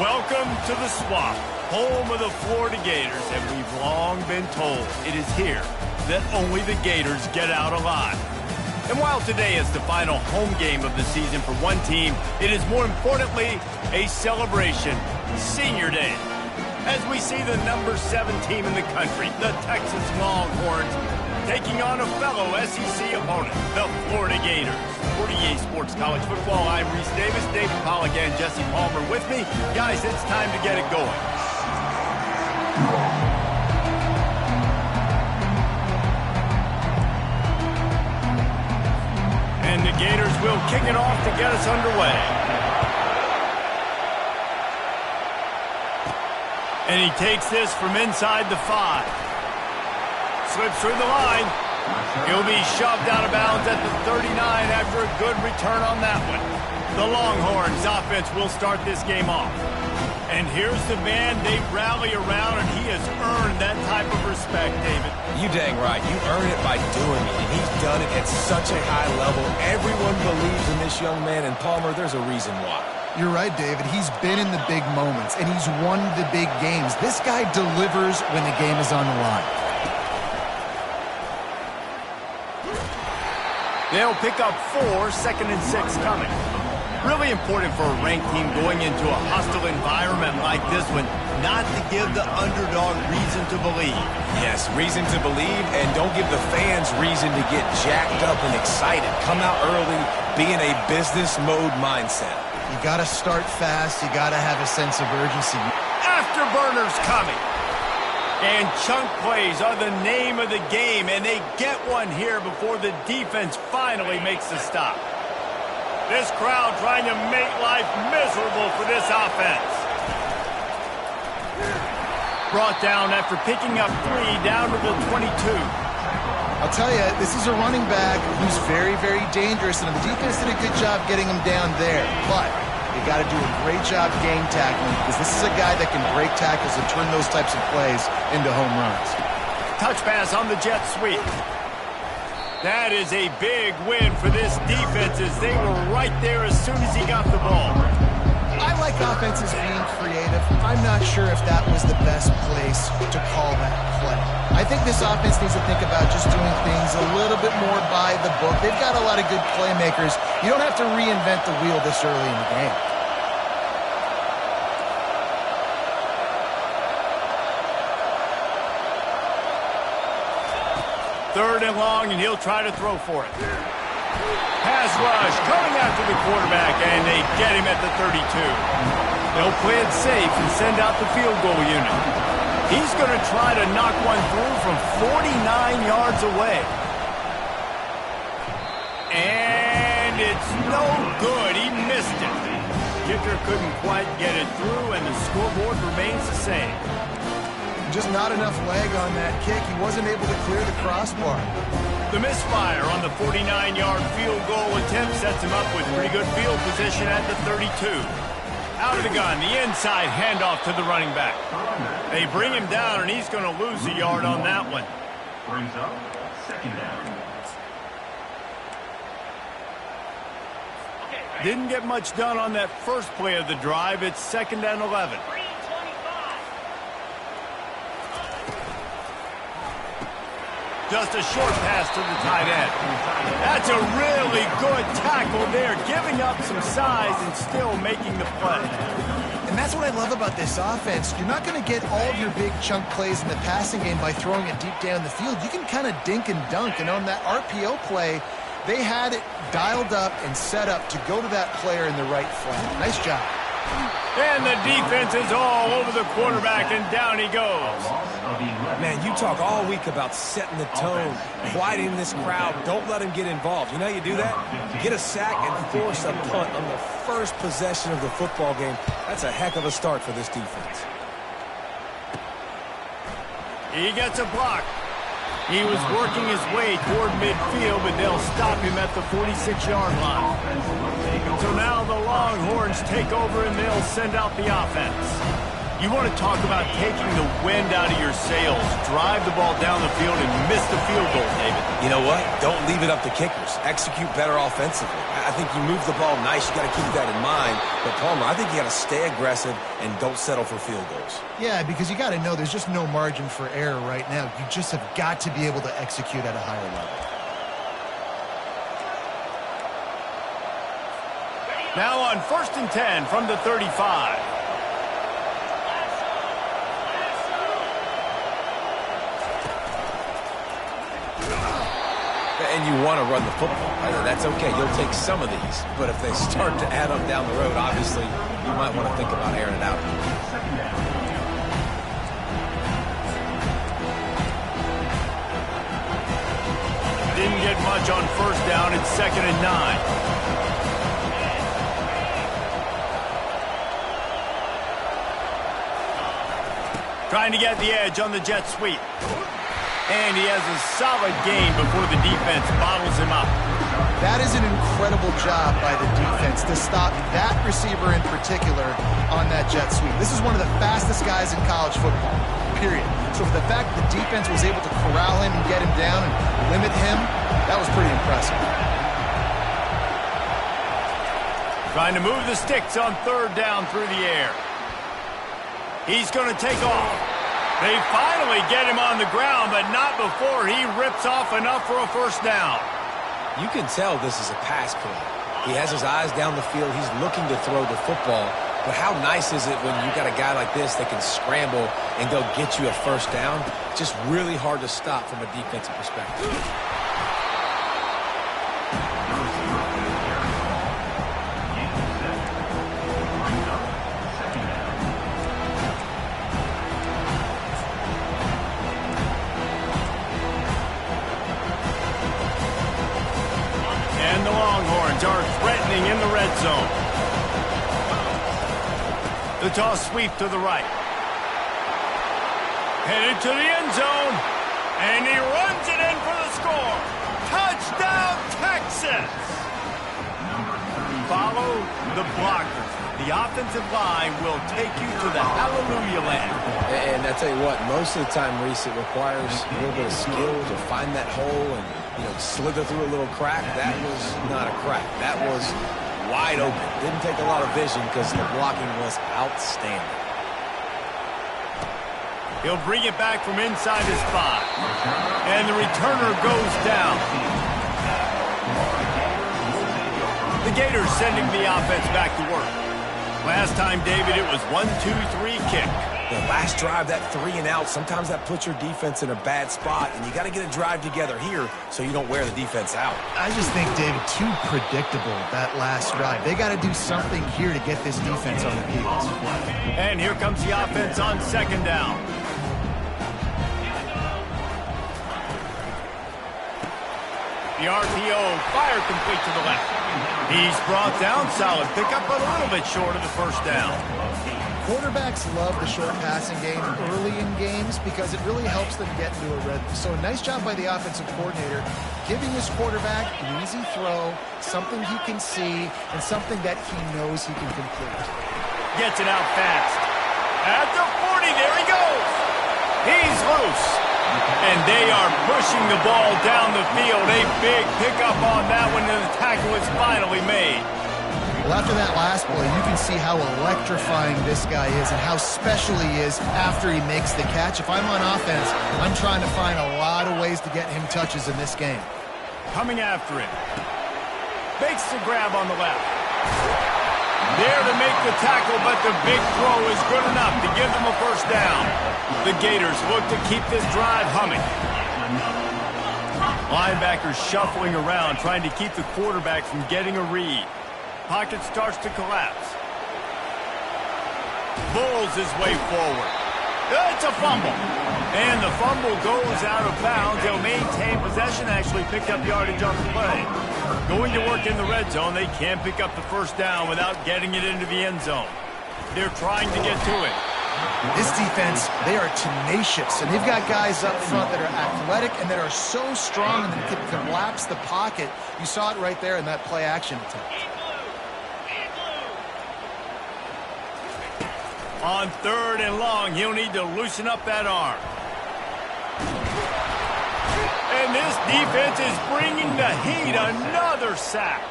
Welcome to the Swamp, home of the Florida Gators, and we've long been told it is here that only the Gators get out alive. And while today is the final home game of the season for one team, it is more importantly a celebration, Senior Day, as we see the number 7 team in the country, the Texas Longhorns, taking on a fellow SEC opponent, the Florida Gators. For EA Sports College Football, I'm Reese Davis, David Pollack, and Jesse Palmer with me. Guys, it's time to get it going. And the Gators will kick it off to get us underway. And he takes this from inside the 5. Slips through the line. He'll be shoved out of bounds at the 39 after a good return on that one. The Longhorns offense will start this game off. And here's the man they rally around, and he has earned that type of respect, David. You dang right. You earn it by doing it, and he's done it at such a high level. Everyone believes in this young man, and Palmer, there's a reason why. You're right, David. He's been in the big moments, and he's won the big games. This guy delivers when the game is on the line. They'll pick up 4, 2nd and 6 coming. Really important for a ranked team going into a hostile environment like this one, not to give the underdog reason to believe. Yes, reason to believe, and don't give the fans reason to get jacked up and excited. Come out early, be in a business mode mindset. You got to start fast. You got to have a sense of urgency. Afterburners coming. And chunk plays are the name of the game, and they get one here before the defense finally makes the stop. This crowd trying to make life miserable for this offense. Brought down after picking up 3 down to the 22. I'll tell you, this is a running back who's very, very dangerous, and the defense did a good job getting him down there. But you got to do a great job game tackling, because this is a guy that can break tackles and turn those types of plays into home runs. Touch pass on the jet sweep. That is a big win for this defense, as they were right there as soon as he got the ball. I like offenses being creative. I'm not sure if that was the best place to call that play. I think this offense needs to think about just doing things a little bit more by the book. They've got a lot of good playmakers. You don't have to reinvent the wheel this early in the game. Third and long, and he'll try to throw for it. Pass rush coming after the quarterback, and they get him at the 32. They'll play it safe and send out the field goal unit. He's going to try to knock one through from 49 yards away. And it's no good. He missed it. Kicker couldn't quite get it through, and the scoreboard remains the same. Just not enough leg on that kick. He wasn't able to clear the crossbar. The misfire on the 49-yard field goal attempt sets him up with pretty good field position at the 32. Out of the gun, the inside handoff to the running back. They bring him down, and he's going to lose a yard on that one. Brings up 2nd down. Didn't get much done on that first play of the drive. It's 2nd and 11. Just a short pass to the tight end. That's a really good tackle there, giving up some size and still making the play. And that's what I love about this offense. You're not going to get all of your big chunk plays in the passing game by throwing it deep down the field. You can kind of dink and dunk, and on that RPO play, they had it dialed up and set up to go to that player in the right flat. Nice job. And the defense is all over the quarterback, and down he goes. Man, you talk all week about setting the tone, quieting this crowd. Don't let him get involved. You know how you do that? Get a sack and force a punt on the first possession of the football game. That's a heck of a start for this defense. He gets a block. He was working his way toward midfield, but they'll stop him at the 46-yard line. So now the Longhorns take over, and they'll send out the offense. You want to talk about taking the wind out of your sails. Drive the ball down the field and miss the field goal, David. You know what? Don't leave it up to kickers. Execute better offensively. I think you move the ball nice. You got to keep that in mind. But, Palmer, I think you got to stay aggressive and don't settle for field goals. Yeah, because you got to know there's just no margin for error right now. You just have got to be able to execute at a higher level. Now on 1st and 10 from the 35. And you want to run the football. That's okay. You'll take some of these. But if they start to add up down the road, obviously, you might want to think about airing it out. Didn't get much on 1st down. It's 2nd and 9. Trying to get the edge on the jet sweep. And he has a solid gain before the defense bottles him up. That is an incredible job by the defense to stop that receiver in particular on that jet sweep. This is one of the fastest guys in college football, period. So for the fact that the defense was able to corral him and get him down and limit him, that was pretty impressive. Trying to move the sticks on 3rd down through the air. He's going to take off. They finally get him on the ground, but not before he rips off enough for a 1st down. You can tell this is a pass play. He has his eyes down the field. He's looking to throw the football. But how nice is it when you got a guy like this that can scramble and go get you a 1st down? Just really hard to stop from a defensive perspective. Are threatening in the red zone. The toss sweep to the right. Headed to the end zone. And he runs it in for the score. Touchdown, Texas! Follow the blockers. The offensive line will take you to the hallelujah land. And I tell you what, most of the time, Reese, it requires a little bit of skill to find that hole and slither through a little crack. That was not a crack. That was wide open. Didn't take a lot of vision because the blocking was outstanding. He'll bring it back from inside his 5. And the returner goes down. The Gators sending the offense back to work. Last time, David, it was 1-2-3 kick. The last drive, that 3 and out, sometimes that puts your defense in a bad spot, and you got to get a drive together here so you don't wear the defense out. I just think, David, too predictable, that last drive. They got to do something here to get this defense on their heels. And here comes the offense on 2nd down. The RPO fire complete to the left. He's brought down, solid pickup, but a little bit short of the 1st down. Quarterbacks love the short passing game early in games because it really helps them get into a rhythm. So a nice job by the offensive coordinator giving his quarterback an easy throw, something he can see, and something that he knows he can complete. Gets it out fast. At the 40, there he goes. He's loose. And they are pushing the ball down the field. A big pickup on that one, and the tackle is finally made. Well, after that last play, you can see how electrifying this guy is and how special he is after he makes the catch. If I'm on offense, I'm trying to find a lot of ways to get him touches in this game. Coming after him. Makes the grab on the left. There to make the tackle, but the big throw is good enough to give them a 1st down. The Gators look to keep this drive humming. Linebackers shuffling around, trying to keep the quarterback from getting a read. Pocket starts to collapse. Bulls his way forward. It's a fumble. And the fumble goes out of bounds. They'll maintain possession, actually picked up yardage on the play. Going to work in the red zone. They can't pick up the 1st down without getting it into the end zone. They're trying to get to it. This defense, they are tenacious, and they've got guys up front that are athletic and that are so strong and that can collapse the pocket. You saw it right there in that play-action attempt. On 3rd and long, he'll need to loosen up that arm. And this defense is bringing the heat. Another sack.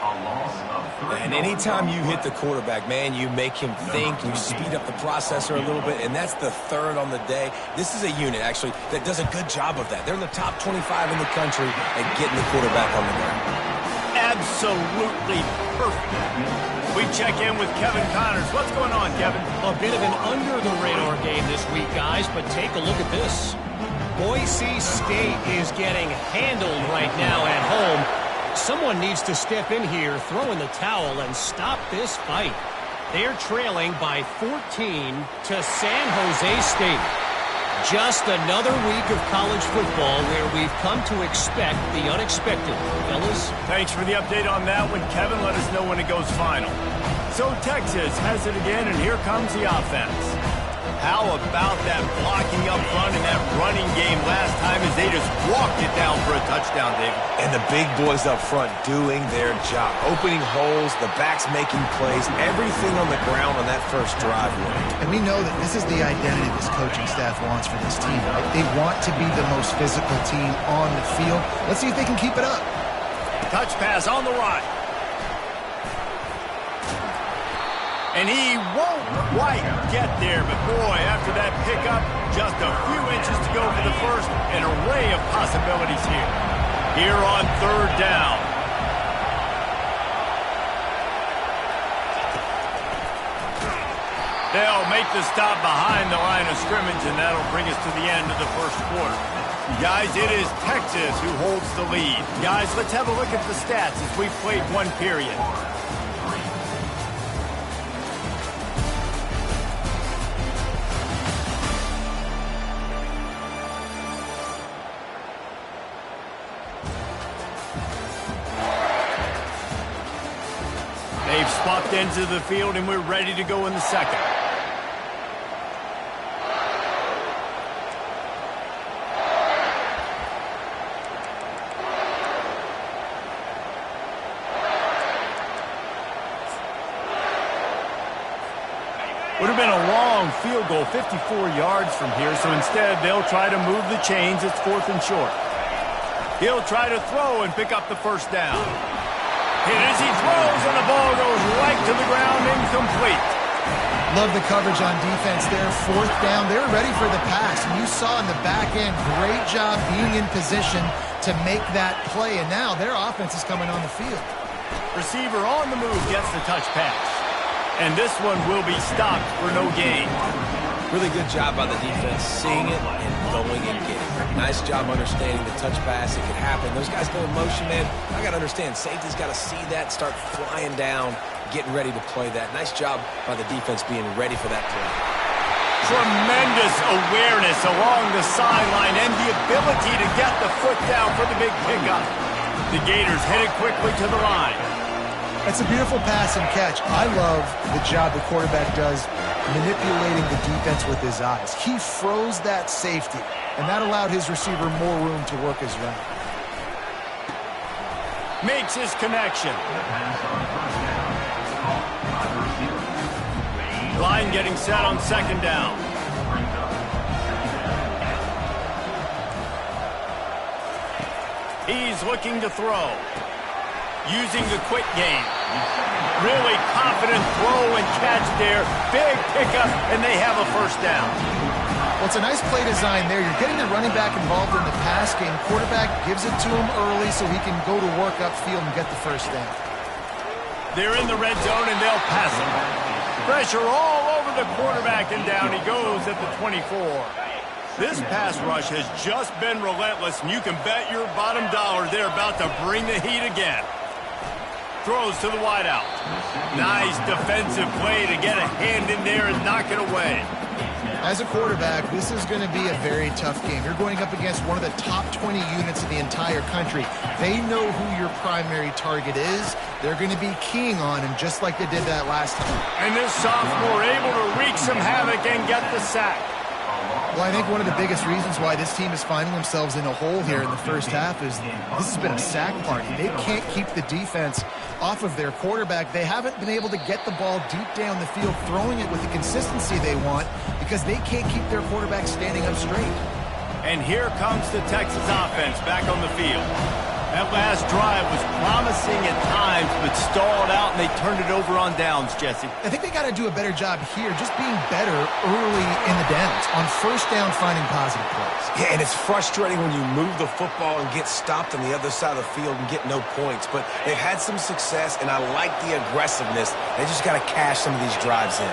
And anytime you hit the quarterback, man, you make him think, you speed up the processor a little bit, and that's the 3rd on the day. This is a unit, actually, that does a good job of that. They're in the top 25 in the country at getting the quarterback on the ground. Absolutely perfect. We check in with Kevin Connors. What's going on, Kevin? A bit of an under-the-radar game this week, guys, but take a look at this. Boise State is getting handled right now at home. Someone needs to step in here, throw in the towel, and stop this fight. They're trailing by 14 to San Jose State. Just another week of college football where we've come to expect the unexpected. Fellas? Thanks for the update on that one, Kevin. Let us know when it goes final. So Texas has it again, and here comes the offense. How about that blocking up front and that running game last time as they just walked it down for a touchdown, David? And the big boys up front doing their job. Opening holes, the backs making plays, everything on the ground on that first drive. And we know that this is the identity this coaching staff wants for this team, right? They want to be the most physical team on the field. Let's see if they can keep it up. Touch pass on the right. And he won't quite get there, but boy, after that pickup, just a few inches to go for the first. An array of possibilities here. Here on 3rd down. They'll make the stop behind the line of scrimmage, and that'll bring us to the end of the first quarter. Guys, it is Texas who holds the lead. Guys, let's have a look at the stats as we've played one period. They've swapped ends of the field, and we're ready to go in the second. Would have been a long field goal, 54 yards from here, so instead they'll try to move the chains. It's 4th and short. He'll try to throw and pick up the first down. Hit as he throws, and the ball goes right to the ground, incomplete. Love the coverage on defense there. 4th down. They were ready for the pass. And you saw in the back end, great job being in position to make that play. And now their offense is coming on the field. Receiver on the move gets the touch pass. And this one will be stopped for no gain. Really good job by the defense, seeing it and going and getting it. Nice job understanding the touch pass. It could happen. Those guys go in motion, man. I got to understand, safety's got to see that, start flying down, getting ready to play that. Nice job by the defense being ready for that play. Tremendous awareness along the sideline and the ability to get the foot down for the big pickup. The Gators headed quickly to the line. It's a beautiful pass and catch. I love the job the quarterback does manipulating the defense with his eyes. He froze that safety, and that allowed his receiver more room to work his route. Makes his connection. Line getting set on 2nd down. He's looking to throw. Using the quick game. Really confident throw and catch there. Big pickup, and they have a first down. Well, it's a nice play design there. You're getting the running back involved in the pass game. Quarterback gives it to him early so he can go to work upfield and get the first down. They're in the red zone, and they'll pass him. Pressure all over the quarterback, and down he goes at the 24. This pass rush has just been relentless, and you can bet your bottom dollar they're about to bring the heat again. Throws to the wideout. Nice defensive play to get a hand in there and knock it away. As a quarterback, this is going to be a very tough game. You're going up against one of the top 20 units in the entire country. They know who your primary target is. They're going to be keying on him just like they did that last time. And this sophomore able to wreak some havoc and get the sack. Well, I think one of the biggest reasons why this team is finding themselves in a hole here in the first half is this has been a sack party. They can't keep the defense off of their quarterback. They haven't been able to get the ball deep down the field, throwing it with the consistency they want because they can't keep their quarterback standing up straight. And here comes the Texas offense back on the field. That last drive was promising at times, but stalled out, and they turned it over on downs, Jesse. I think they got to do a better job here, just being better early in the downs, on first down finding positive plays. Yeah, and it's frustrating when you move the football and get stopped on the other side of the field and get no points. But they've had some success, and I like the aggressiveness. They just got to cash some of these drives in.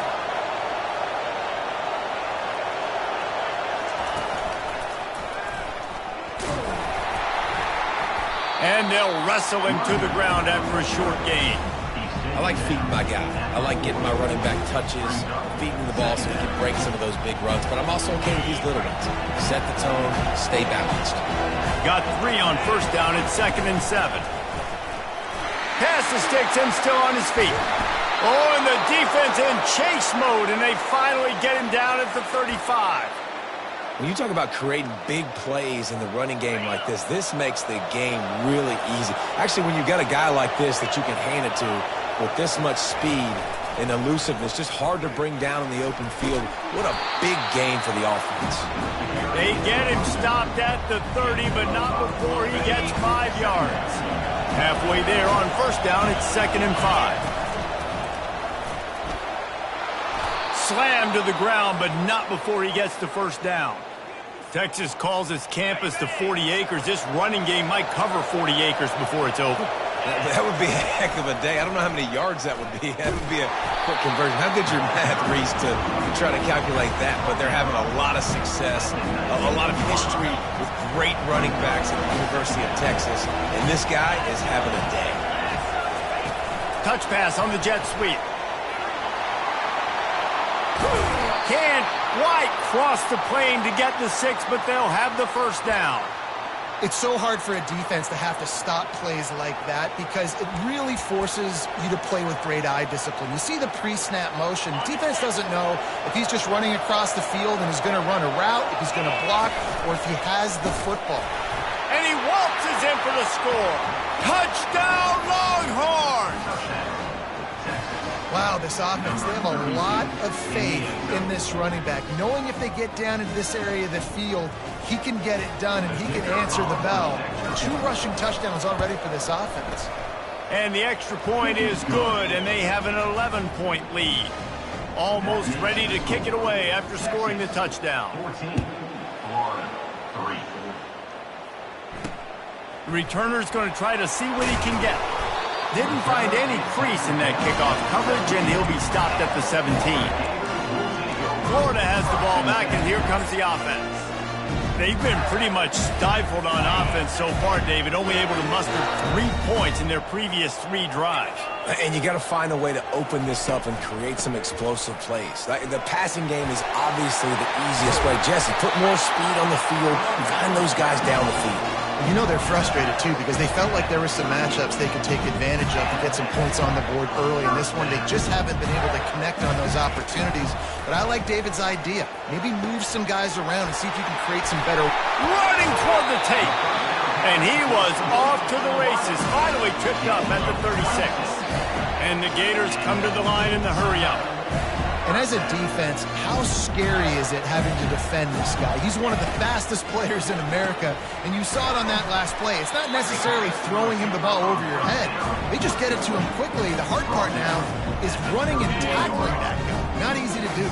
And they'll wrestle him to the ground after a short gain. I like feeding my guy. I like getting my running back touches, feeding the ball so he can break some of those big runs. But I'm also okay with these little ones. Set the tone, stay balanced. Got 3 on first down at 2nd and 7. Pass the sticks and still on his feet. Oh, and the defense in chase mode, and they finally get him down at the 35. When you talk about creating big plays in the running game like this makes the game really easy. Actually, when you've got a guy like this that you can hand it to with this much speed and elusiveness, just hard to bring down in the open field, what a big gain for the offense. They get him stopped at the 30, but not before he gets 5 yards. Halfway there on first down, it's 2nd and 5. Slammed to the ground, but not before he gets to first down. Texas calls his campus to 40 acres. This running game might cover 40 acres before it's over. That would be a heck of a day. I don't know how many yards that would be. That would be a quick conversion. How good's your math, Reese, to try to calculate that? But they're having a lot of success, a lot of history with great running backs at the University of Texas. And this guy is having a day. Touch pass on the jet sweep. Can't quite cross the plane to get the 6, but they'll have the first down. It's so hard for a defense to have to stop plays like that because it really forces you to play with great eye discipline. You see the pre-snap motion. Defense doesn't know if he's just running across the field and is going to run a route, if he's going to block, or if he has the football. And he waltzes in for the score. Touchdown, Longhorns! Wow, this offense, they have a lot of faith in this running back, knowing if they get down into this area of the field, he can get it done and he can answer the bell. 2 rushing touchdowns already for this offense. And the extra point is good, and they have an 11-point lead. Almost ready to kick it away after scoring the touchdown. 14, Florida, 3. The returner's going to try to see what he can get. Didn't find any crease in that kickoff coverage, and he'll be stopped at the 17. Florida has the ball back, and here comes the offense. They've been pretty much stifled on offense so far, David, only able to muster 3 points in their previous 3 drives. And you got to find a way to open this up and create some explosive plays. The passing game is obviously the easiest way. Jesse, put more speed on the field and find those guys down the field. You know they're frustrated, too, because they felt like there were some matchups they could take advantage of to get some points on the board early. In this one, they just haven't been able to connect on those opportunities. But I like David's idea. Maybe move some guys around and see if you can create some better... Running toward the tape. And he was off to the races, finally tripped up at the 36. And the Gators come to the line in the hurry-up. And as a defense, how scary is it having to defend this guy? He's one of the fastest players in America, and you saw it on that last play. It's not necessarily throwing him the ball over your head. They just get it to him quickly. The hard part now is running and tackling that guy. Not easy to do.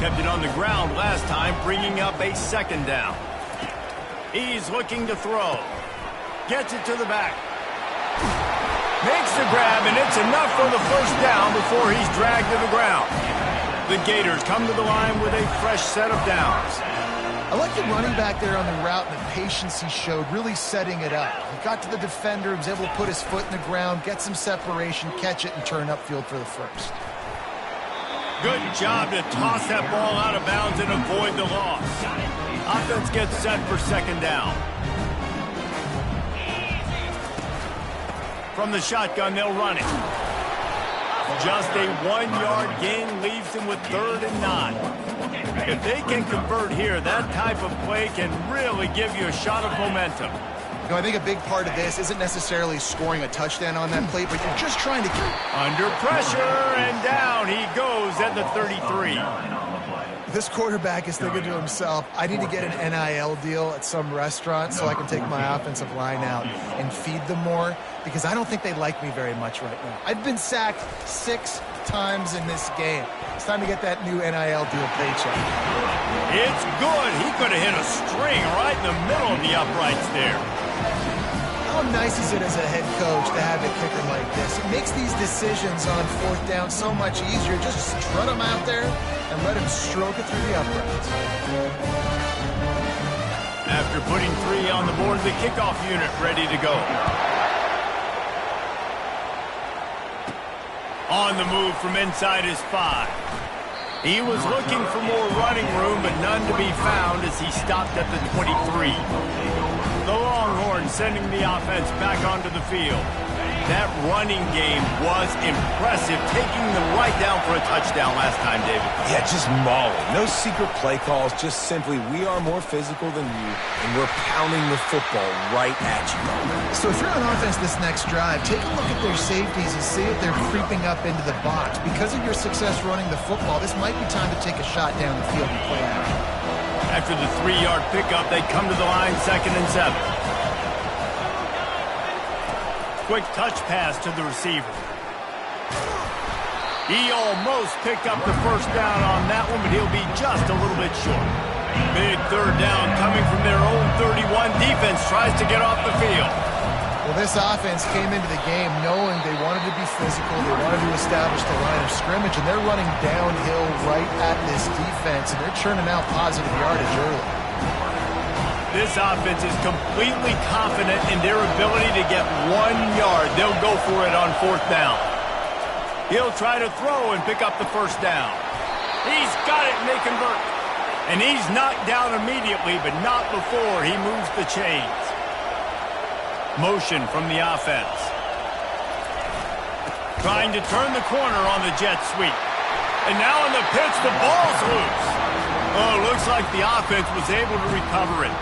Kept it on the ground last time, bringing up a 2nd down. He's looking to throw. Gets it to the back. Makes the grab, and it's enough for the first down before he's dragged to the ground. The Gators come to the line with a fresh set of downs. I like the running back there on the route and the patience he showed, really setting it up. He got to the defender, was able to put his foot in the ground, get some separation, catch it, and turn upfield for the first. Good job to toss that ball out of bounds and avoid the loss. Offense gets set for 2nd down. From the shotgun, they'll run it. Just a 1-yard gain leaves him with 3rd and 9. If they can convert here, that type of play can really give you a shot of momentum. You know, I think a big part of this isn't necessarily scoring a touchdown on that play, but you're just trying to keep... Under pressure, and down he goes at the 33. This quarterback is thinking to himself, I need to get an NIL deal at some restaurant so I can take my offensive line out and feed them more, because I don't think they like me very much right now. I've been sacked 6 times in this game. It's time to get that new NIL deal paycheck. It's good. He could have hit a string right in the middle of the uprights there. How nice is it as a head coach to have a kicker like this? It makes these decisions on 4th down so much easier. Just strut him out there and let him stroke it through the uprights. After putting 3 on the board, the kickoff unit ready to go. On the move from inside his 5. He was looking for more running room, but none to be found as he stopped at the 23. The Longhorns sending the offense back onto the field. That running game was impressive, taking them right down for a touchdown last time, David. Yeah, just mauling. No secret play calls, just simply we are more physical than you, and we're pounding the football right at you. So if you're on offense this next drive, take a look at their safeties and see if they're creeping up into the box. Because of your success running the football, this might be time to take a shot down the field and play action. After the 3-yard pickup, they come to the line 2nd and 7. Quick touch pass to the receiver. He almost picked up the first down on that one, but he'll be just a little bit short. Big 3rd down coming from their own 31. Defense tries to get off the field. Well, this offense came into the game knowing they wanted to be physical, they wanted to establish the line of scrimmage, and they're running downhill right at this defense, and they're churning out positive yardage early. This offense is completely confident in their ability to get 1 yard. They'll go for it on 4th down. He'll try to throw and pick up the first down. He's got it, and they convert. And he's knocked down immediately, but not before he moves the chains. Motion from the offense. Trying to turn the corner on the jet sweep. And now on the pitch, the ball's loose. Oh, looks like the offense was able to recover it.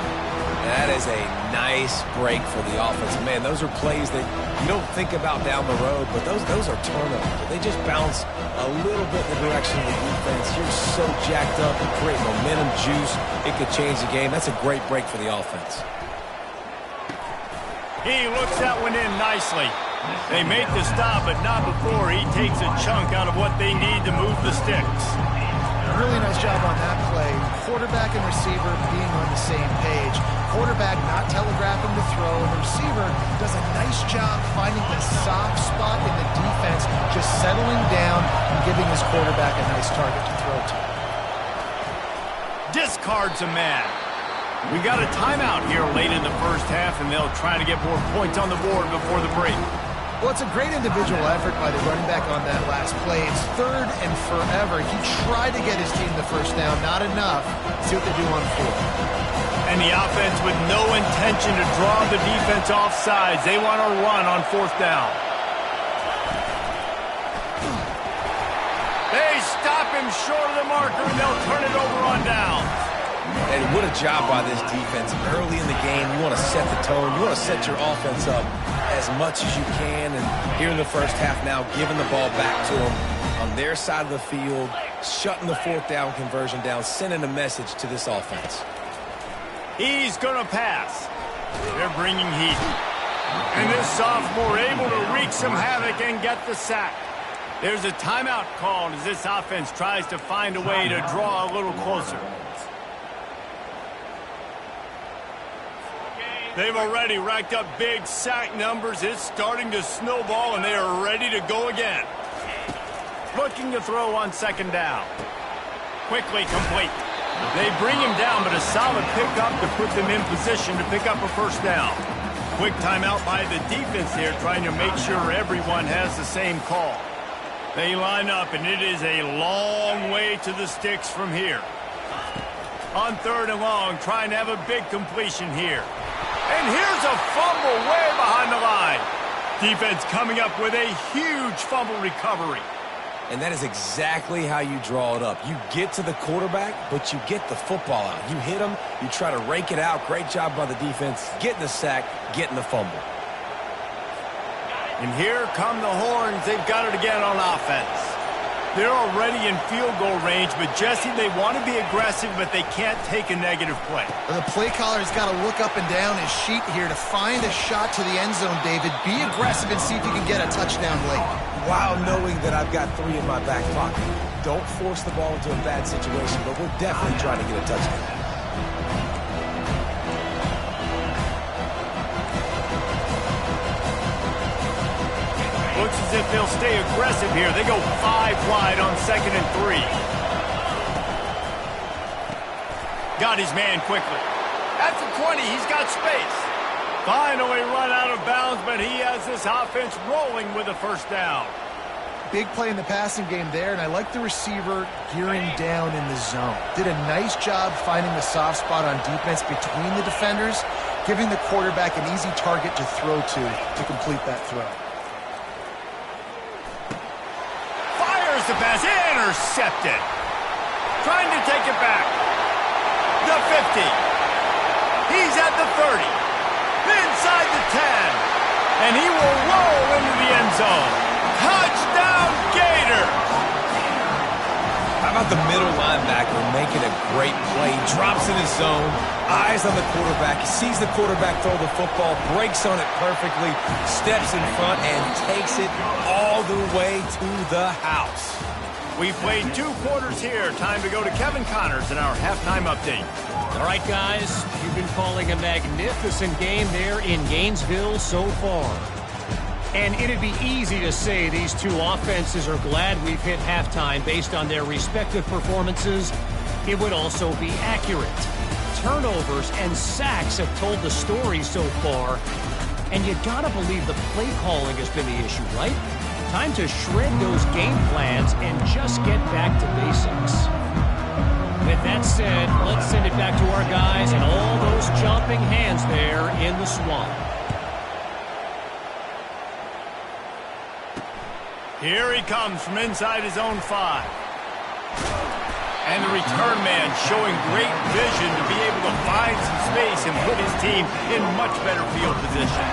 That is a nice break for the offense. Man, those are plays that you don't think about down the road, but those are turnovers. They just bounce a little bit in the direction of the defense. You're so jacked up and create momentum juice. It could change the game. That's a great break for the offense. He looks that one in nicely. They make the stop, but not before he takes a chunk out of what they need to move the sticks. Really nice job on that play. Quarterback and receiver being on the same page. Quarterback not telegraphing the throw, and the receiver does a nice job finding the soft spot in the defense, just settling down and giving his quarterback a nice target to throw to. Discards a man. We got a timeout here late in the first half, and they'll try to get more points on the board before the break. Well, it's a great individual effort by the running back on that last play. It's 3rd and forever. He tried to get his team the first down, not enough. See what they do on 4th. And the offense with no intention to draw the defense off sides. They want to run on 4th down. They stop him short of the marker, and they'll turn it over on down. And what a job by this defense. Early in the game, you want to set the tone. You want to set your offense up as much as you can. And here in the first half now, giving the ball back to them on their side of the field, shutting the 4th down conversion down, sending a message to this offense. He's going to pass. They're bringing heat. And this sophomore able to wreak some havoc and get the sack. There's a timeout called as this offense tries to find a way to draw a little closer. They've already racked up big sack numbers. It's starting to snowball, and they are ready to go again. Looking to throw on 2nd down. Quickly complete. They bring him down, but a solid pickup to put them in position to pick up a first down. Quick timeout by the defense here, trying to make sure everyone has the same call. They line up, and it is a long way to the sticks from here. On 3rd and long, trying to have a big completion here. And here's a fumble way behind the line. Defense coming up with a huge fumble recovery. And that is exactly how you draw it up. You get to the quarterback, but you get the football out. You hit him, you try to rake it out. Great job by the defense, getting the sack, getting the fumble. And here come the horns. They've got it again on offense. They're already in field goal range, but Jesse, they want to be aggressive, but they can't take a negative play. The play caller's got to look up and down his sheet here to find a shot to the end zone, David. Be aggressive and see if you can get a touchdown late. While knowing that I've got 3 in my back pocket. Don't force the ball into a bad situation, but we're definitely trying to get a touchdown. Looks as if they'll stay aggressive here. They go 5 wide on 2nd and 3. Got his man quickly. At the 20, he's got space. Finally run out of bounds, but he has this offense rolling with a first down. Big play in the passing game there, and I like the receiver gearing down in the zone. Did a nice job finding the soft spot on defense between the defenders, giving the quarterback an easy target to throw to complete that throw. Fires the pass, intercepted. Trying to take it back. The 50. He's at the 30. Inside the 10. And he will roll into the end zone. Touchdown, Gators! How about the middle linebacker making a great play? Drops in his zone, eyes on the quarterback. He sees the quarterback throw the football, breaks on it perfectly, steps in front, and takes it all the way to the house. We played 2 quarters here. Time to go to Kevin Connors in our halftime update. All right, guys, you've been calling a magnificent game there in Gainesville so far. And it'd be easy to say these 2 offenses are glad we've hit halftime based on their respective performances. It would also be accurate. Turnovers and sacks have told the story so far. And you gotta believe the play calling has been the issue, right? Time to shred those game plans and just get back to basics. With that said, let's send it back to our guys and all those jumping hands there in the swamp. Here he comes from inside his own 5. And the return man showing great vision to be able to find some space and put his team in much better field position.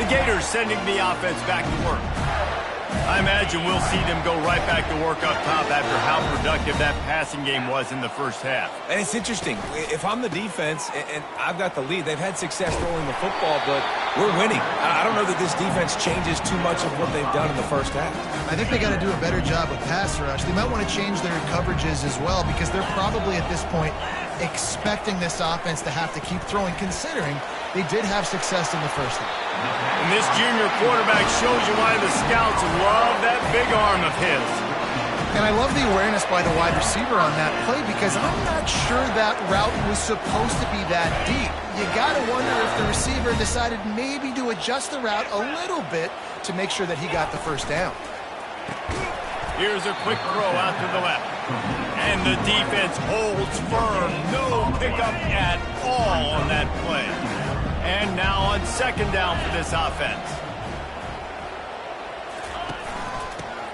The Gators sending the offense back to work. I imagine we'll see them go right back to work up top after how productive that passing game was in the first half. And it's interesting. If I'm the defense and I've got the lead, they've had success throwing the football, but we're winning. I don't know that this defense changes too much of what they've done in the first half. I think they got to do a better job with pass rush. They might want to change their coverages as well because they're probably at this point expecting this offense to have to keep throwing, considering they did have success in the first half. And this junior quarterback shows you why the scouts love that big arm of his. And I love the awareness by the wide receiver on that play because I'm not sure that route was supposed to be that deep. You got to wonder if the receiver decided maybe to adjust the route a little bit to make sure that he got the first down. Here's a quick throw out to the left. And the defense holds firm. No pickup at all on that play. And now on 2nd down for this offense.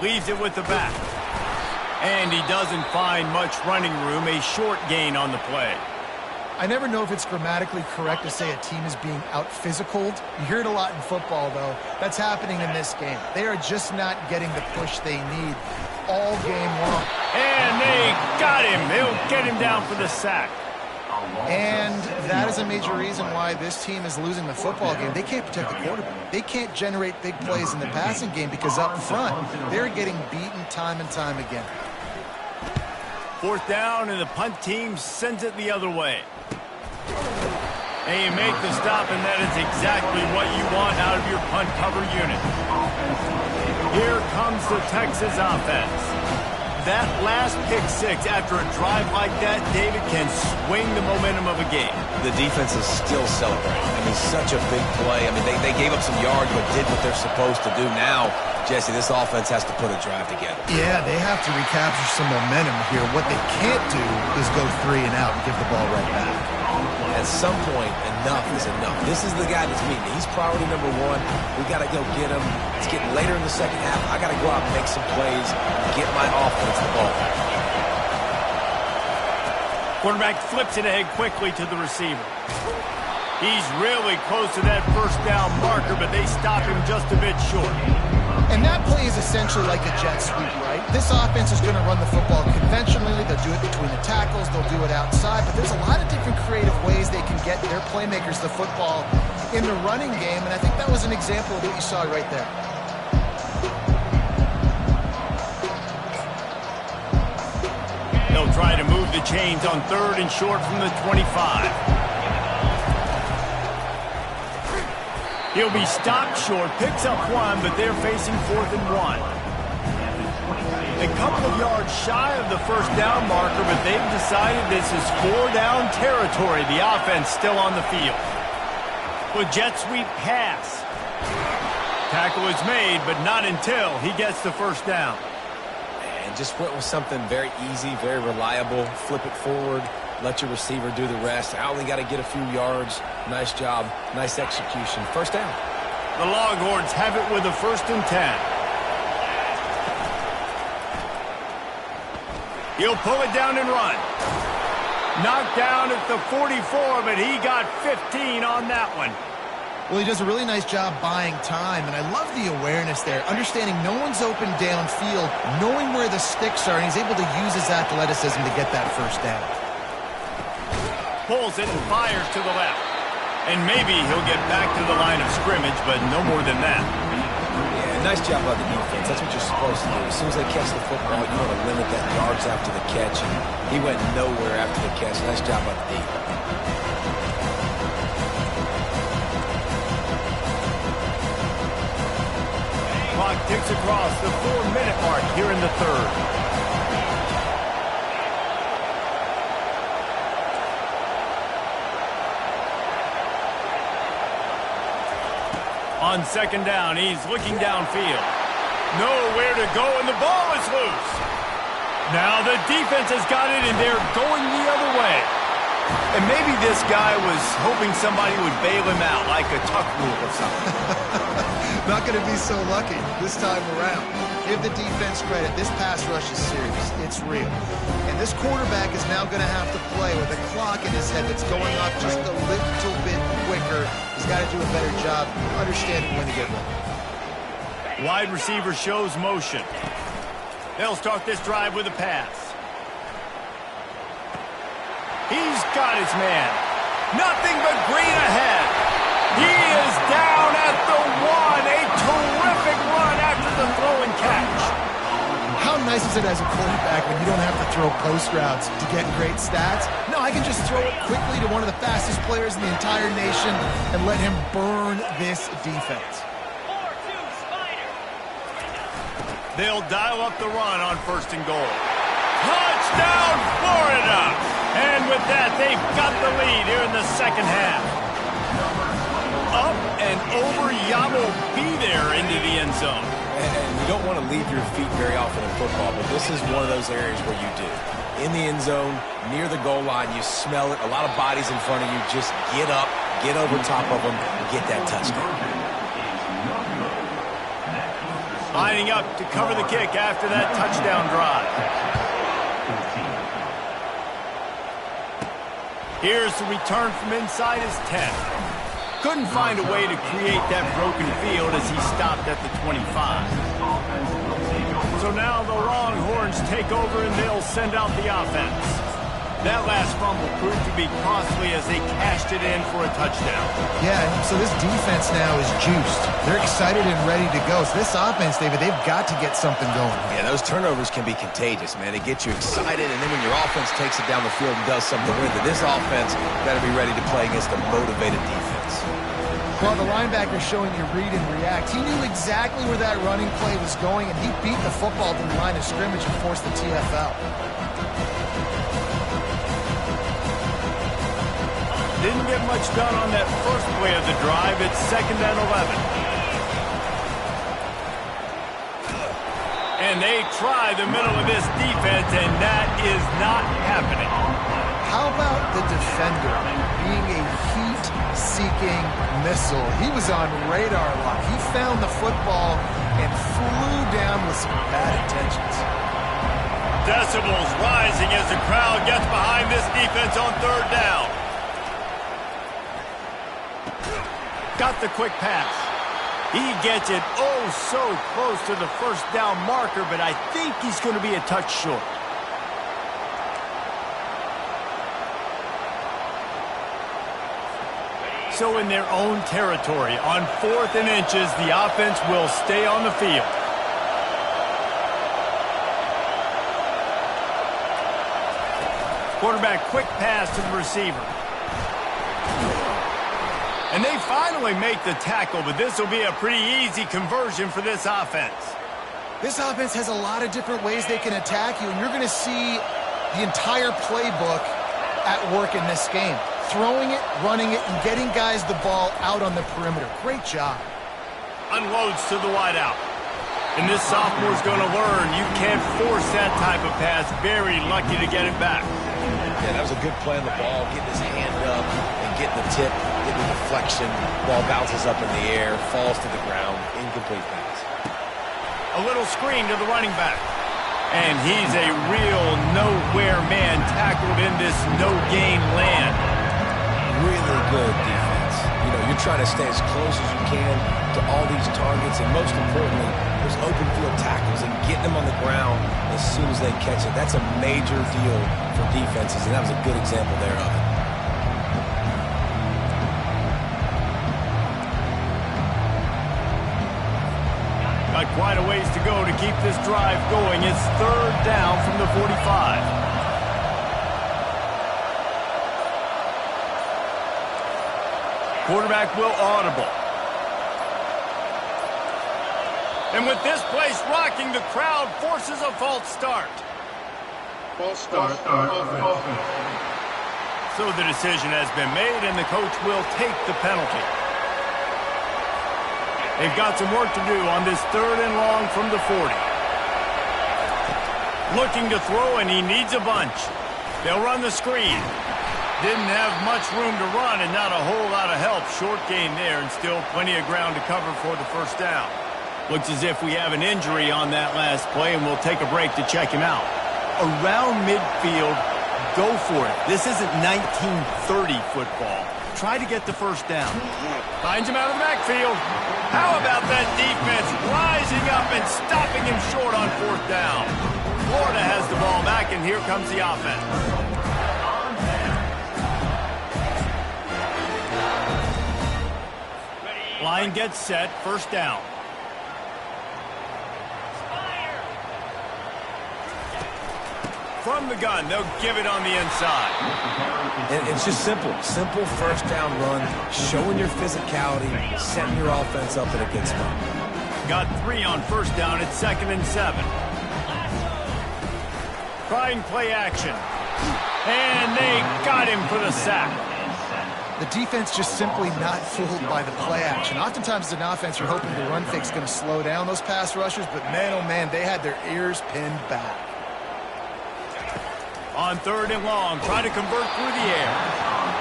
Leaves it with the back. And he doesn't find much running room. A short gain on the play. I never know if it's grammatically correct to say a team is being out-physicaled. You hear it a lot in football, though. That's happening in this game. They are just not getting the push they need all game long. And they got him. They'll get him down for the sack. And that is a major reason why this team is losing the football game. They can't protect the quarterback. They can't generate big plays in the passing game because up front, they're getting beaten time and time again. 4th down, and the punt team sends it the other way. And you make the stop, and that is exactly what you want out of your punt cover unit. Here comes the Texas offense. That last pick 6 after a drive like that, David, can swing the momentum of a game. The defense is still celebrating. I mean, such a big play. I mean, they gave up some yards but did what they're supposed to do. Now, Jesse, this offense has to put a drive together. Yeah, they have to recapture some momentum here. What they can't do is go 3 and out and give the ball right back. At some point, enough is enough. This is the guy that's meeting. He's priority number one. We got to go get him. It's getting later in the second half. I got to go out and make some plays, get my offense the ball. Quarterback flips it ahead quickly to the receiver. He's really close to that first down marker, but they stop him just a bit short. And that play is essentially like a jet sweep, right? This offense is going to run the football conventionally. They'll do it between the tackles. They'll do it outside. But there's a lot of different creative ways they can get their playmakers the football in the running game. And I think that was an example of what you saw right there. They'll try to move the chains on 3rd and short from the 25. He'll be stopped short, picks up 1, but they're facing 4th and 1. A couple of yards shy of the first down marker, but they've decided this is 4-down territory. The offense still on the field. With jet sweep pass. Tackle is made, but not until he gets the first down. And just went with something very easy, very reliable. Flip it forward. Let your receiver do the rest. I only got to get a few yards. Nice job. Nice execution. First down. The Longhorns have it with a 1st and 10. He'll pull it down and run. Knocked down at the 44, but he got 15 on that one. Well, he does a really nice job buying time, and I love the awareness there, understanding no one's open downfield, knowing where the sticks are, and he's able to use his athleticism to get that first down. Pulls it and fires to the left. And maybe he'll get back to the line of scrimmage, but no more than that. Yeah, nice job by the defense. That's what you're supposed to do. As soon as they catch the football, you want to limit that yards after the catch, and he went nowhere after the catch. Nice job by the D. Clock ticks across the 4-minute mark here in the 3rd. On 2nd down, he's looking downfield. Nowhere to go, and the ball is loose. Now the defense has got it, and they're going the other way. And maybe this guy was hoping somebody would bail him out, like a tuck rule or something. Not going to be so lucky this time around. Give the defense credit. This pass rush is serious. It's real. And this quarterback is now going to have to play with a clock in his head that's going up just a little bit quicker. He's got to do a better job understanding when to get one. Wide receiver shows motion. They'll start this drive with a pass. He's got his man. Nothing but green ahead. He is down at the 1. A terrific run after the throw and catch. How nice is it as a quarterback when you don't have to throw post routes to get great stats? No, I can just throw it quickly to one of the fastest players in the entire nation and let him burn this defense. They'll dial up the run on 1st and goal. Touchdown, Florida! And with that, they've got the lead here in the second half. Up and over, Yamo be there into the end zone. And you don't want to leave your feet very often in football, but this is one of those areas where you do. In the end zone, near the goal line, you smell it. A lot of bodies in front of you. Just get up, get over top of them, and get that touchdown. Lining up to cover the kick after that touchdown drive. Here's the return from inside his 10. Couldn't find a way to create that broken field as he stopped at the 25. So now the Longhorns take over and they'll send out the offense. That last fumble proved to be costly as they cashed it in for a touchdown. Yeah, so this defense now is juiced. They're excited and ready to go. So this offense, David, they've got to get something going. Yeah, those turnovers can be contagious, man. They get you excited, and then when your offense takes it down the field and does something with it, this offense better be ready to play against a motivated defense. Well, the linebacker showing you read and react. He knew exactly where that running play was going, and he beat the football to the line of scrimmage and forced the TFL. Didn't get much done on that first play of the drive. It's 2nd and 11. And they try the middle of this defense, and that is not happening. how about the defender being a heat-seeking missile? He was on radar lock. He found the football and flew down with some bad intentions. Decibels rising as the crowd gets behind this defense on third down. Got the quick pass. He gets it oh so close to the first down marker, but I think he's going to be a touch short. So in their own territory, on 4th and inches, the offense will stay on the field. Quarterback quick pass to the receiver. And they finally make the tackle, but this will be a pretty easy conversion for this offense. This offense has a lot of different ways they can attack you, and you're going to see the entire playbook at work in this game. Throwing it, running it, and getting guys the ball out on the perimeter. Great job. Unloads to the wideout. And this sophomore's going to learn you can't force that type of pass. Very lucky to get it back. Yeah, that was a good play on the ball, getting his hand up and getting the tip, getting the deflection. Ball bounces up in the air, falls to the ground, incomplete pass. A little screen to the running back. And he's a real nowhere man tackled in this no-gain land. Really good defense. You know, you're trying to stay as close as you can to all these targets, and most importantly, those open field tackles and getting them on the ground as soon as they catch it. That's a major deal for defenses, and that was a good example there of it. Got quite a ways to go to keep this drive going. It's third down from the 45. Quarterback will audible. And with this place rocking, the crowd forces a false start. False start. So the decision has been made, and the coach will take the penalty. They've got some work to do on this third and long from the 40. Looking to throw, and he needs a bunch. They'll run the screen. Didn't have much room to run and not a whole lot of help. Short gain there and still plenty of ground to cover for the first down. Looks as if we have an injury on that last play, and we'll take a break to check him out. Around midfield, go for it. This isn't 1930 football. Try to get the first down. Finds him out of the backfield. How about that defense rising up and stopping him short on fourth down? Florida has the ball back, and here comes the offense. Line gets set, first down. From the gun, they'll give it on the inside. And it's just simple. Simple first down run, showing your physicality, setting your offense up in a good spot. Got 3 on first down at 2nd and 7. Trying play action. And they got him for the sack. The defense just simply not fooled by the play action. Oftentimes as an offense, you're hoping the run fake's going to slow down those pass rushers, but man, oh man, they had their ears pinned back. On third and long, try to convert through the air.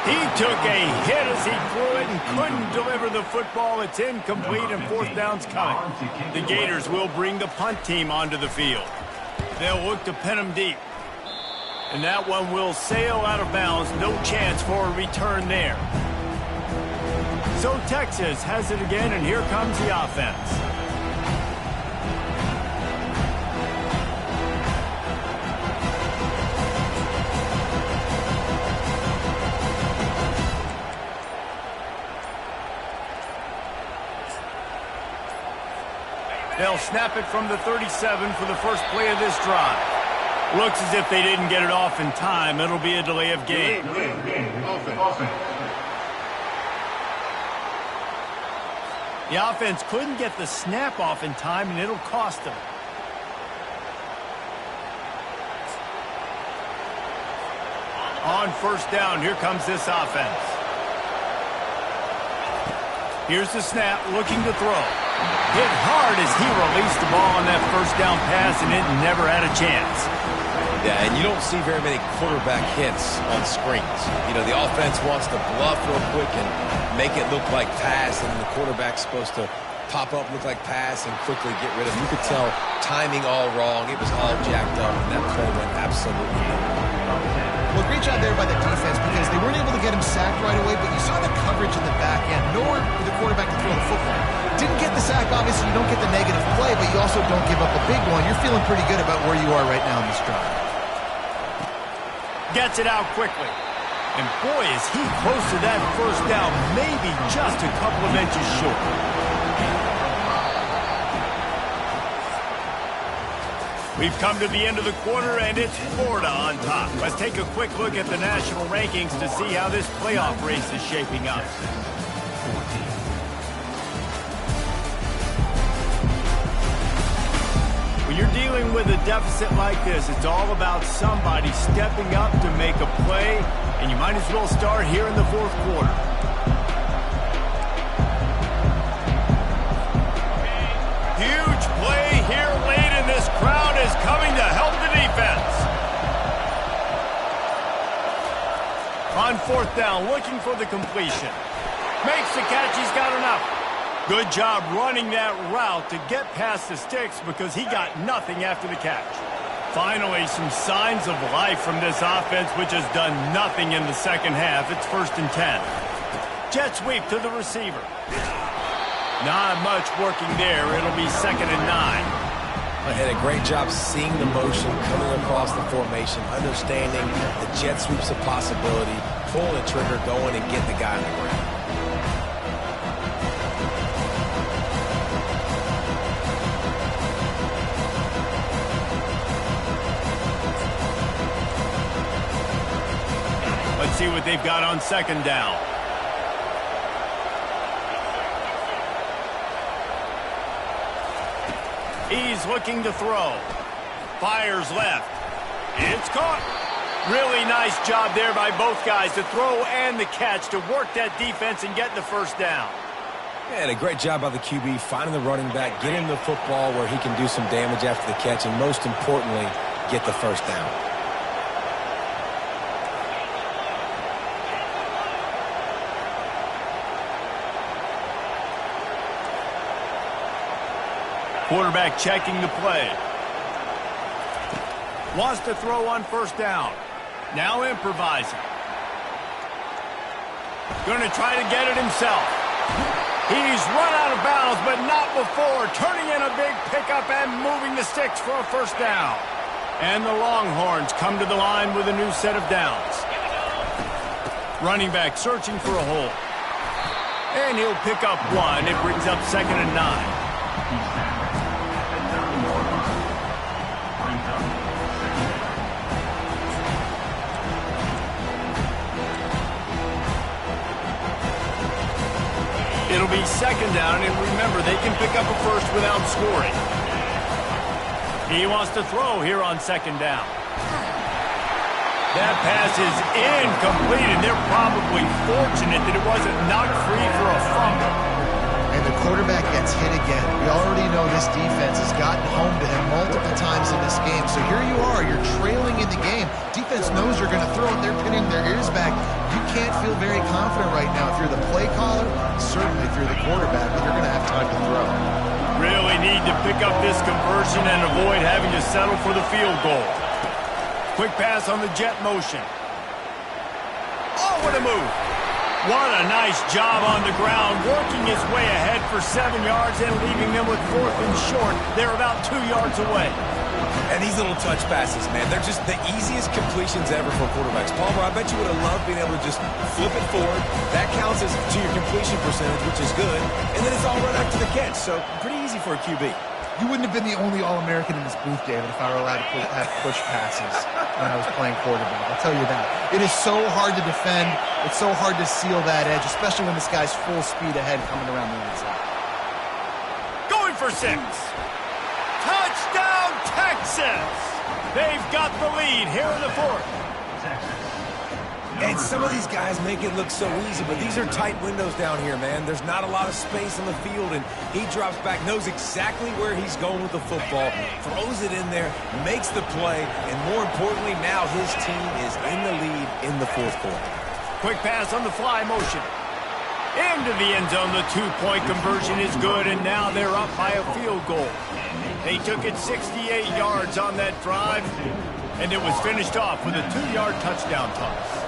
He took a hit as he threw it and couldn't deliver the football. It's incomplete, and fourth down's coming. The Gators will bring the punt team onto the field. They'll look to pin them deep. And that one will sail out of bounds. No chance for a return there. So Texas has it again, and here comes the offense. They'll snap it from the 37 for the first play of this drive. Looks as if they didn't get it off in time. It'll be a delay of game. The offense couldn't get the snap off in time, and it'll cost them. On first down, here comes this offense. Here's the snap, looking to throw. Hit hard as he released the ball on that first down pass, and it never had a chance. Yeah, and you don't see very many quarterback hits on screens. You know, the offense wants to bluff real quick and make it look like pass, and the quarterback's supposed to pop up, look like pass, and quickly get rid of it. You could tell timing all wrong. It was all jacked up, and that play went absolutely nowhere. Well, great job there by the defense because they weren't able to get him sacked right away, but you saw the coverage in the back end. Nowhere for the quarterback to throw the football. Didn't get the sack, obviously. You don't get the negative play, but you also don't give up a big one. You're feeling pretty good about where you are right now in this drive. Gets it out quickly. And boy, is he close to that first down, maybe just a couple of inches short. We've come to the end of the quarter, and it's Florida on top. Let's take a quick look at the national rankings to see how this playoff race is shaping up. When you're dealing with a deficit like this, it's all about somebody stepping up to make a play, and you might as well start here in the fourth quarter. Huge play here late, and this crowd is coming to help the defense. On fourth down, looking for the completion. Makes the catch, he's got enough. Good job running that route to get past the sticks because he got nothing after the catch. Finally, some signs of life from this offense, which has done nothing in the second half. It's 1st and 10. Jet sweep to the receiver. Not much working there. It'll be 2nd and 9. And a great job seeing the motion, coming across the formation, understanding the jet sweep's a possibility, pulling the trigger, going and getting the guy on the ground. Let's see what they've got on 2nd down. He's looking to throw. Fires left. It's caught. Really nice job there by both guys to throw and the catch to work that defense and get the first down. And a great job by the QB finding the running back, getting the football where he can do some damage after the catch, and most importantly, get the first down. Quarterback checking the play. Wants to throw on 1st down. Now improvising. Going to try to get it himself. He's run out of bounds, but not before. Turning in a big pickup and moving the sticks for a 1st down. And the Longhorns come to the line with a new set of downs. Running back searching for a hole. And he'll pick up one. It brings up 2nd and 9. It'll be 2nd down, and remember, they can pick up a first without scoring. He wants to throw here on 2nd down. That pass is incomplete, and they're probably fortunate that it wasn't knocked free for a fumble. And the quarterback gets hit again. We already know this defense has gotten home to him multiple times in this game. So here you are, you're trailing in the game. Defense knows you're going to throw it. They're pinning their ears back. You can't feel very confident right now. If you're the play caller, certainly if you're the quarterback, that you're going to have time to throw. Really need to pick up this conversion and avoid having to settle for the field goal. Quick pass on the jet motion. Oh, what a move. What a nice job on the ground, working his way ahead for 7 yards and leaving them with 4th and short. They're about 2 yards away. And these little touch passes, man, they're just the easiest completions ever for quarterbacks. Palmer, I bet you would have loved being able to just flip it forward. That counts as to your completion percentage, which is good. And then it's all right after the catch, so pretty easy for a QB. You wouldn't have been the only All-American in this booth, David, if I were allowed to have push passes when I was playing quarterback. I'll tell you that. It is so hard to defend. It's so hard to seal that edge, especially when this guy's full speed ahead coming around the inside. Going for 6. Touchdown, Texas! They've got the lead here in the 4th. And some of these guys make it look so easy, but these are tight windows down here, man. There's not a lot of space on the field, and he drops back, knows exactly where he's going with the football, throws it in there, makes the play, and more importantly, now his team is in the lead in the fourth quarter. Quick pass on the fly motion. Into the end zone, the two-point conversion is good, and now they're up by a field goal. They took it 68 yards on that drive, and it was finished off with a 2-yard touchdown toss.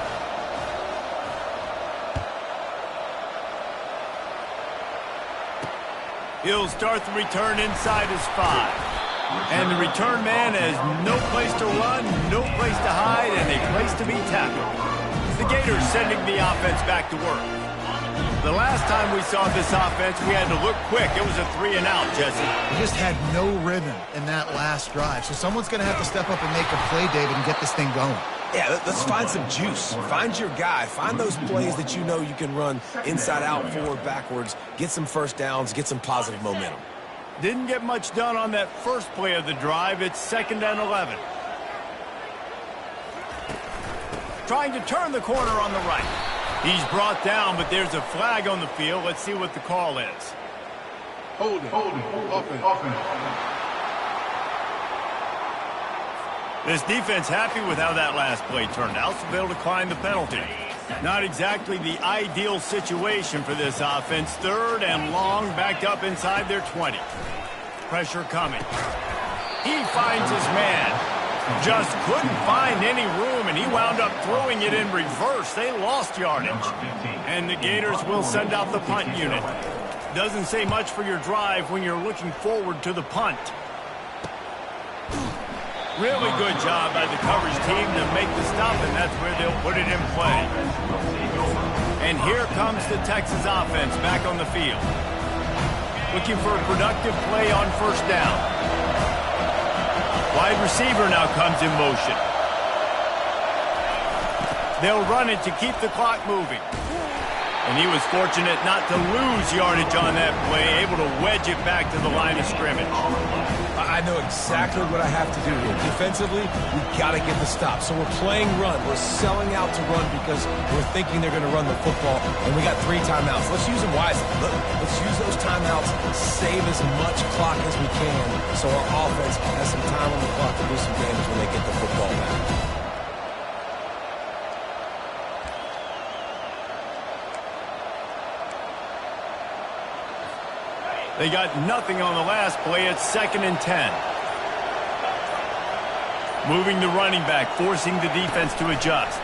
He'll start the return inside his 5. And the return man has no place to run, no place to hide, and a place to be tackled. The Gators sending the offense back to work. The last time we saw this offense, we had to look quick. It was a 3-and-out, Jesse. We just had no rhythm in that last drive. So someone's going to have to step up and make a play, David, and get this thing going. Yeah, let's find some juice. Find your guy. Find those plays that you know you can run inside out, forward, backwards. Get some first downs. Get some positive momentum. Didn't get much done on that first play of the drive. It's 2nd and 11. Trying to turn the corner on the right. He's brought down, but there's a flag on the field. Let's see what the call is. Holding. Offense. This defense happy with how that last play turned out, so they'll decline the penalty. Not exactly the ideal situation for this offense. 3rd and long, backed up inside their 20. Pressure coming. He finds his man. Just couldn't find any room, and he wound up throwing it in reverse. They lost yardage. And the Gators will send out the punt unit. Doesn't say much for your drive when you're looking forward to the punt. Really good job by the coverage team to make the stop, and that's where they'll put it in play. And here comes the Texas offense back on the field. Looking for a productive play on first down. Wide receiver now comes in motion. They'll run it to keep the clock moving. And he was fortunate not to lose yardage on that play, able to wedge it back to the line of scrimmage. I know exactly what I have to do here. Defensively, we've got to get the stop. So we're playing run. We're selling out to run because we're thinking they're going to run the football, and we got 3 timeouts. Let's use them wisely. Let's use those timeouts, save as much clock as we can so our offense has some time on the clock to do some damage when they get the football back. They got nothing on the last play. It's 2nd and 10. Moving the running back, forcing the defense to adjust.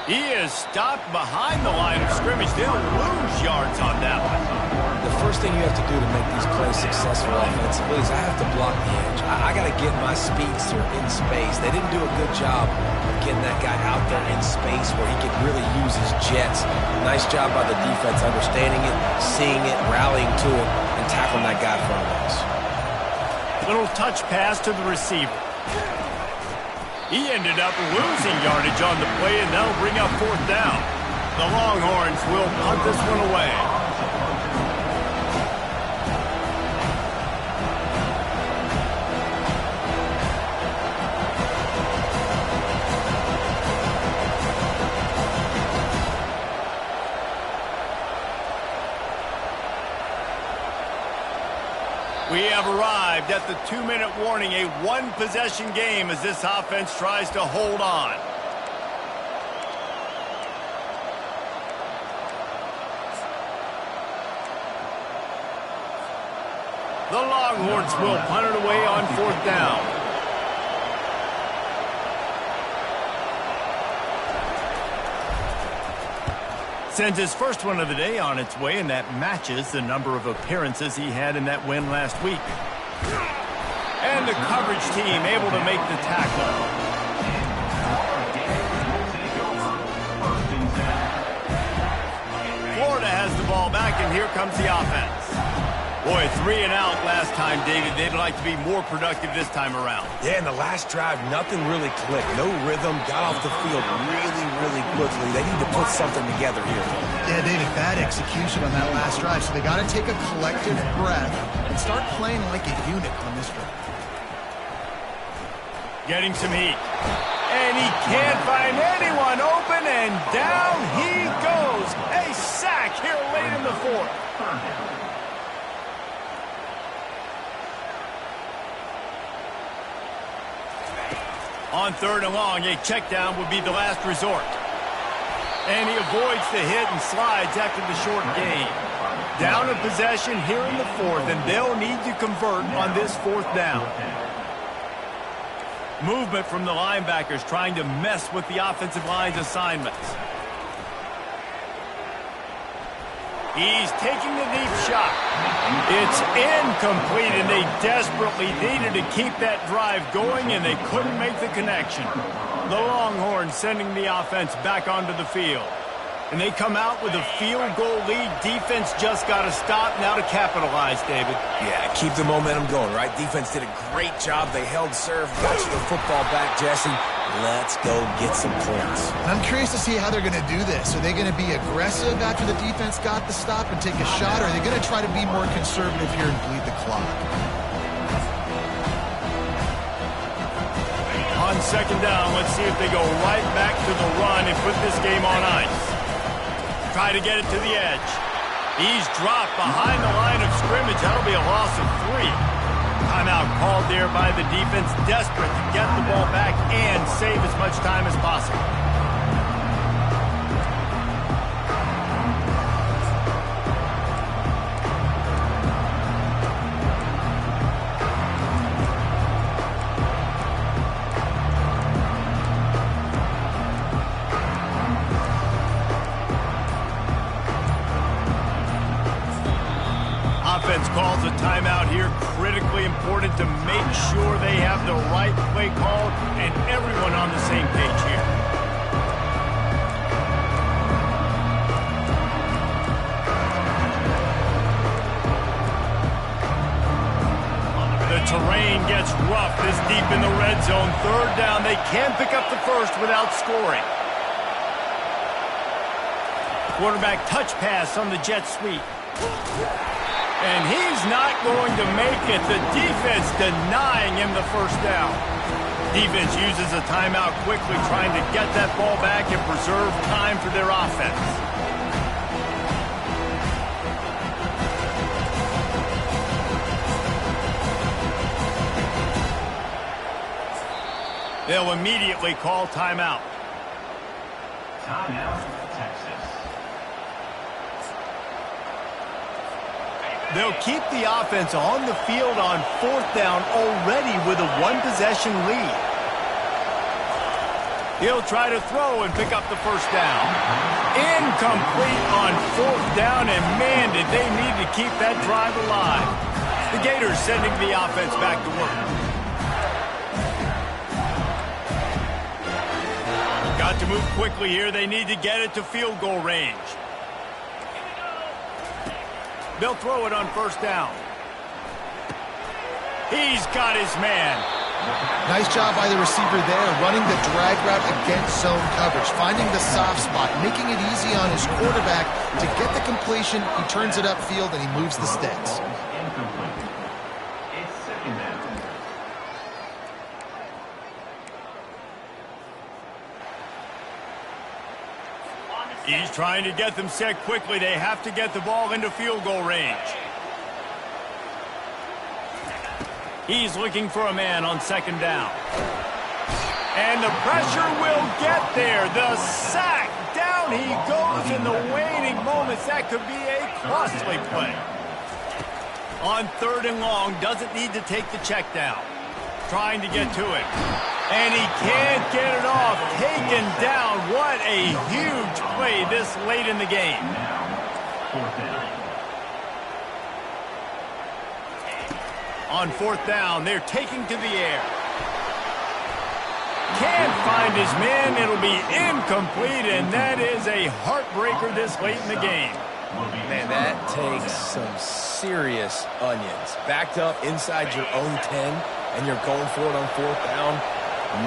He is stopped behind the line of scrimmage. They'll lose yards on that one. The first thing you have to do to make these plays successful offensively is I have to block the edge. I got to get my speedster in space. They didn't do a good job of getting that guy out there in space where he could really use his jets. Nice job by the defense understanding it, seeing it, rallying to it, and tackling that guy in front of us. Little touch pass to the receiver. He ended up losing yardage on the play, and that'll bring up 4th down. The Longhorns will punt this one away. We have arrived at the 2-minute warning, a 1-possession game as this offense tries to hold on. The Longhorns will punt it away on 4th down. Sends his first one of the day on its way, and that matches the number of appearances he had in that win last week. And the coverage team able to make the tackle. Florida has the ball back, and here comes the offense. Boy, 3 and out last time, David. They'd like to be more productive this time around. Yeah, in the last drive, nothing really clicked. No rhythm, got off the field really quickly. They need to put something together here. Yeah, David, bad execution on that last drive. So they got to take a collective breath and start playing like a unit on this drive. Getting some heat. And he can't find anyone open, and down he goes. A sack here late in the fourth. On 3rd and long, a check down would be the last resort. And he avoids the hit and slides after the short gain. Down in possession here in the fourth, and they'll need to convert on this 4th down. Movement from the linebackers trying to mess with the offensive line's assignments. He's taking the deep shot. It's incomplete, and they desperately needed to keep that drive going, and they couldn't make the connection. The Longhorns sending the offense back onto the field. And they come out with a field goal lead. Defense just got to stop now to capitalize, David. Yeah, keep the momentum going, right? Defense did a great job. They held serve, got you the football back, Jesse. Let's go get some points. I'm curious to see how they're going to do this. Are they going to be aggressive after the defense got the stop and take a shot, or are they going to try to be more conservative here and bleed the clock? On 2nd down, let's see if they go right back to the run and put this game on ice. Try to get it to the edge. He's dropped behind the line of scrimmage. That'll be a loss of 3. Timeout called there by the defense, desperate to get the ball back and save as much time as possible. Offense calls a timeout here. Critically important to make sure they have the right play call and everyone on the same page here. The terrain gets rough this deep in the red zone. 3rd down. They can pick up the first without scoring. Quarterback touch pass on the jet sweep. And he's not going to make it. The defense denying him the 1st down. Defense uses a timeout quickly, trying to get that ball back and preserve time for their offense. They'll immediately call timeout. Timeout, Texas. They'll keep the offense on the field on 4th down already with a 1-possession lead. He'll try to throw and pick up the 1st down. Incomplete on 4th down, and man, did they need to keep that drive alive. The Gators sending the offense back to work. Got to move quickly here. They need to get it to field goal range. They'll throw it on 1st down. He's got his man. Nice job by the receiver there, running the drag route against zone coverage, finding the soft spot, making it easy on his quarterback to get the completion. He turns it upfield, and he moves the sticks. It's 2nd down. He's trying to get them set quickly. They have to get the ball into field goal range. He's looking for a man on 2nd down. And the pressure will get there. The sack. Down he goes in the waning moments. That could be a costly play. On 3rd and long, doesn't need to take the check down. Trying to get to it. And he can't get it off. Taken down. What a huge play this late in the game. On 4th down, they're taking to the air. Can't find his man. It'll be incomplete, and that is a heartbreaker this late in the game. Man, that takes some serious onions. Backed up inside your own 10, and you're going for it on 4th down.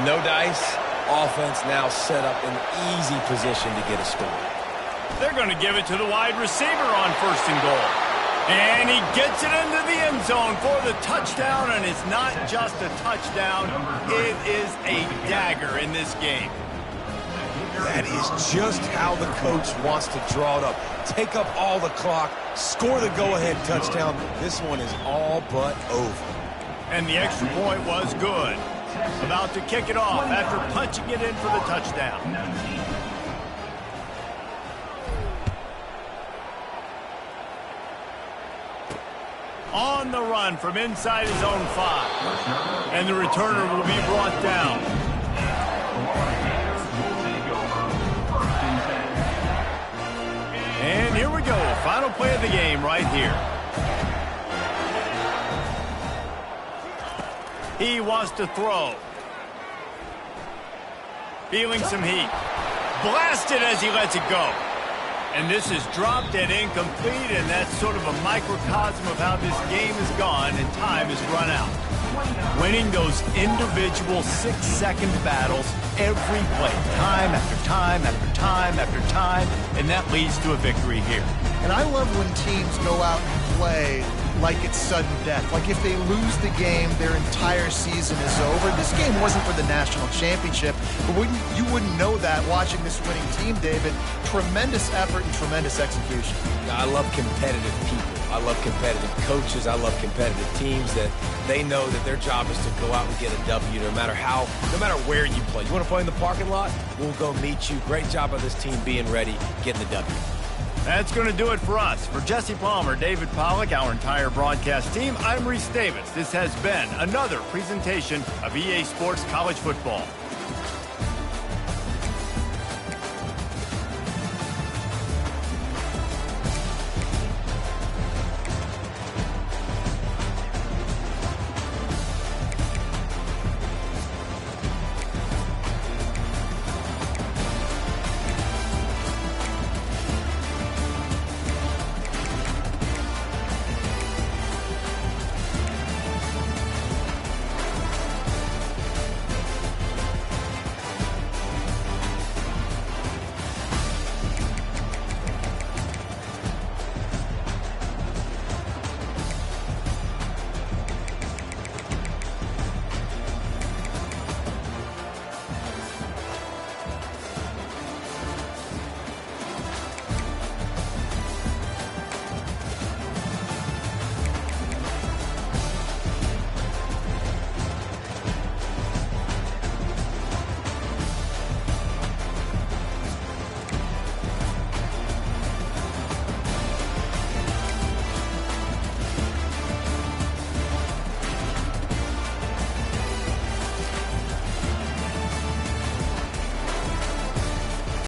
No dice. Offense now set up in easy position to get a score. They're going to give it to the wide receiver on 1st and goal. And he gets it into the end zone for the touchdown, and it's not just a touchdown, it is a dagger in this game. That is just how the coach wants to draw it up. Take up all the clock, score the go-ahead touchdown. This one is all but over. And the extra point was good. About to kick it off after punching it in for the touchdown. On the run from inside his own 5. And the returner will be brought down. And here we go. Final play of the game right here. He wants to throw. Feeling some heat. Blasted as he lets it go. And this is dropped and incomplete, and that's sort of a microcosm of how this game has gone, and time has run out. Winning those individual 6-second battles every play, time after time after time after time, and that leads to a victory here. And I love when teams go out and play like it's sudden death. Like if they lose the game, their entire season is over. This game wasn't for the national championship, but you wouldn't know that watching this winning team, David. Tremendous effort and tremendous execution. I love competitive people. I love competitive coaches. I love competitive teams that they know that their job is to go out and get a W no matter where you play. You want to play in the parking lot? We'll go meet you. Great job of this team being ready, getting the W. That's going to do it for us. For Jesse Palmer, David Pollack, our entire broadcast team, I'm Reese Davis. This has been another presentation of EA Sports College Football.